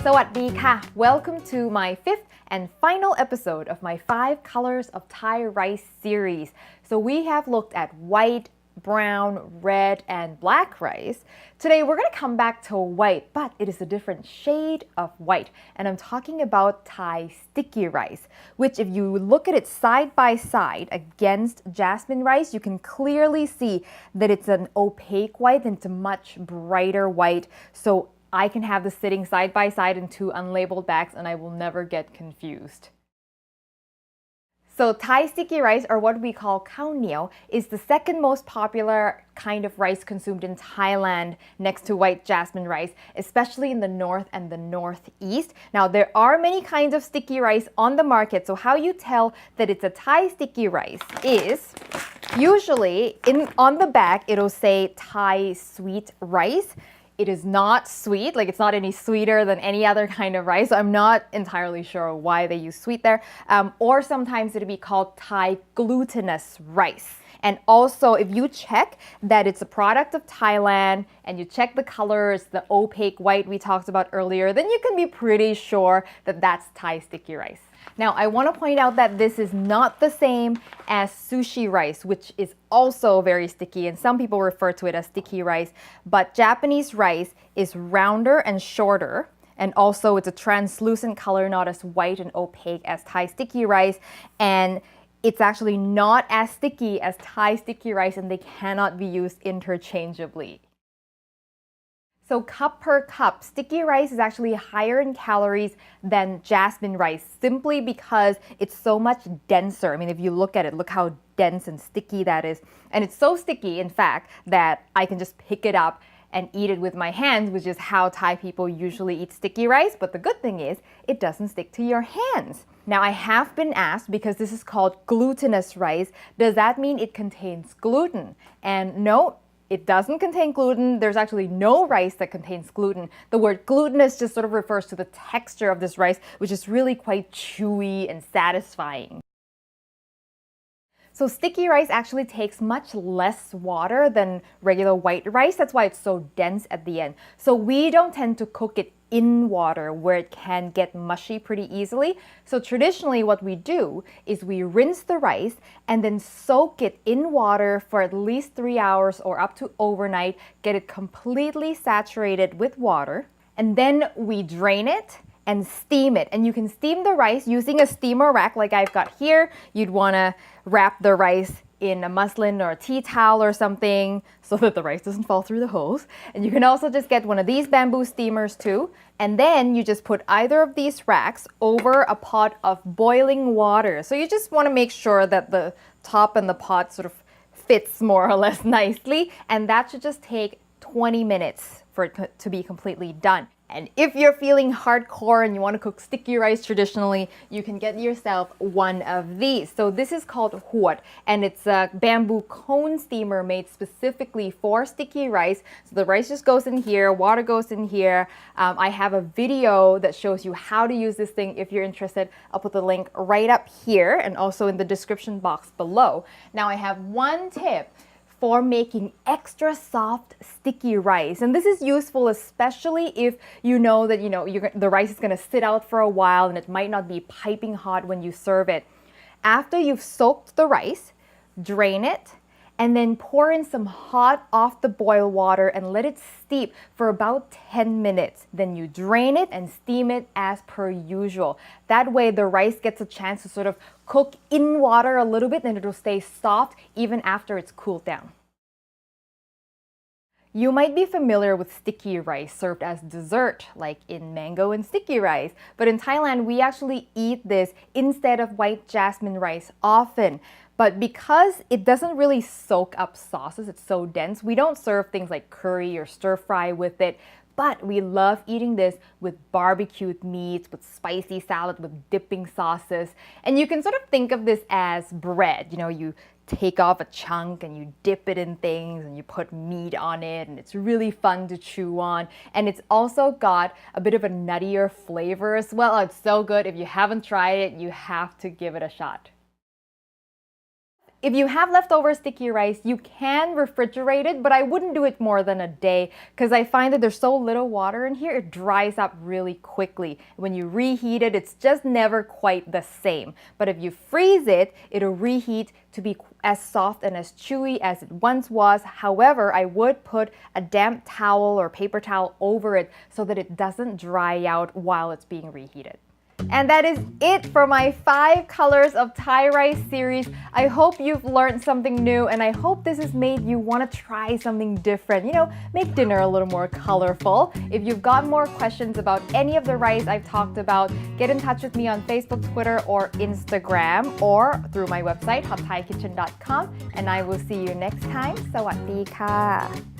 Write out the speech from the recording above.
สวัสดีค่ะ Welcome to my fifth and final episode of my 5 Colors of Thai Rice series. So we have looked at white, brown, red, and black rice. Today we're going to come back to white, but it is a different shade of white. And I'm talking about Thai sticky rice, which if you look at it side by side against jasmine rice, you can clearly see that it's an opaque white and it's a much brighter white. So I can have this sitting side by side in 2 unlabeled bags and I will never get confused. So Thai sticky rice, or what we call khao niao, is the second most popular kind of rice consumed in Thailand next to white jasmine rice, especially in the north and the northeast. Now there are many kinds of sticky rice on the market, so how you tell that it's a Thai sticky rice is usually on the back it'll say Thai sweet rice. It is not sweet, like it's not any sweeter than any other kind of rice. So I'm not entirely sure why they use sweet there. Or sometimes it'll be called Thai glutinous rice. And also, if you check that it's a product of Thailand and you check the colors, the opaque white we talked about earlier, then you can be pretty sure that that's Thai sticky rice. Now, I want to point out that this is not the same as sushi rice, which is also very sticky, and some people refer to it as sticky rice. But Japanese rice is rounder and shorter, and also it's a translucent color, not as white and opaque as Thai sticky rice. And it's actually not as sticky as Thai sticky rice, and they cannot be used interchangeably. So cup per cup, sticky rice is actually higher in calories than jasmine rice simply because it's so much denser. I mean, if you look at it, look how dense and sticky that is. And it's so sticky, in fact, that I can just pick it up and eat it with my hands, which is how Thai people usually eat sticky rice. But the good thing is, it doesn't stick to your hands. Now, I have been asked, because this is called glutinous rice, does that mean it contains gluten? And no, it doesn't contain gluten. There's actually no rice that contains gluten. The word glutinous just sort of refers to the texture of this rice, which is really quite chewy and satisfying. So sticky rice actually takes much less water than regular white rice. That's why it's so dense at the end. So we don't tend to cook it in water where it can get mushy pretty easily. So traditionally what we do is we rinse the rice and then soak it in water for at least 3 hours or up to overnight, get it completely saturated with water, and then we drain it and steam it. And you can steam the rice using a steamer rack like I've got here. You'd want to wrap the rice in a muslin or a tea towel or something so that the rice doesn't fall through the holes. And you can also just get one of these bamboo steamers too. And then you just put either of these racks over a pot of boiling water. So you just want to make sure that the top and the pot sort of fits more or less nicely. And that should just take 20 minutes for it to be completely done. And if you're feeling hardcore and you want to cook sticky rice traditionally, you can get yourself one of these. So this is called huot, and it's a bamboo cone steamer made specifically for sticky rice. So the rice just goes in here, water goes in here. I have a video that shows you how to use this thing if you're interested. I'll put the link right up here and also in the description box below. Now I have one tip for making extra soft sticky rice. And this is useful especially if you know that the rice is going to sit out for a while and it might not be piping hot when you serve it. After you've soaked the rice, drain it, and then pour in some hot off the boil water and let it steep for about 10 minutes. Then you drain it and steam it as per usual. That way the rice gets a chance to sort of cook in water a little bit and it'll stay soft even after it's cooled down. You might be familiar with sticky rice served as dessert, like in mango and sticky rice. But in Thailand, we actually eat this instead of white jasmine rice often. But because it doesn't really soak up sauces, it's so dense, we don't serve things like curry or stir fry with it. But we love eating this with barbecued meats, with spicy salad, with dipping sauces. And you can sort of think of this as bread. You take off a chunk and you dip it in things and you put meat on it, and it's really fun to chew on. And it's also got a bit of a nuttier flavor as well. It's so good. If you haven't tried it, you have to give it a shot. If you have leftover sticky rice, you can refrigerate it, but I wouldn't do it more than a day because I find that there's so little water in here, it dries up really quickly. When you reheat it, it's just never quite the same. But if you freeze it, it'll reheat to be as soft and as chewy as it once was. However, I would put a damp towel or paper towel over it so that it doesn't dry out while it's being reheated. And that is it for my 5 colors of Thai rice series. I hope you've learned something new, and I hope this has made you want to try something different. You know, make dinner a little more colorful. If you've got more questions about any of the rice I've talked about, get in touch with me on Facebook, Twitter, or Instagram, or through my website, hotthaikitchen.com, and I will see you next time. สวัสดีค่ะ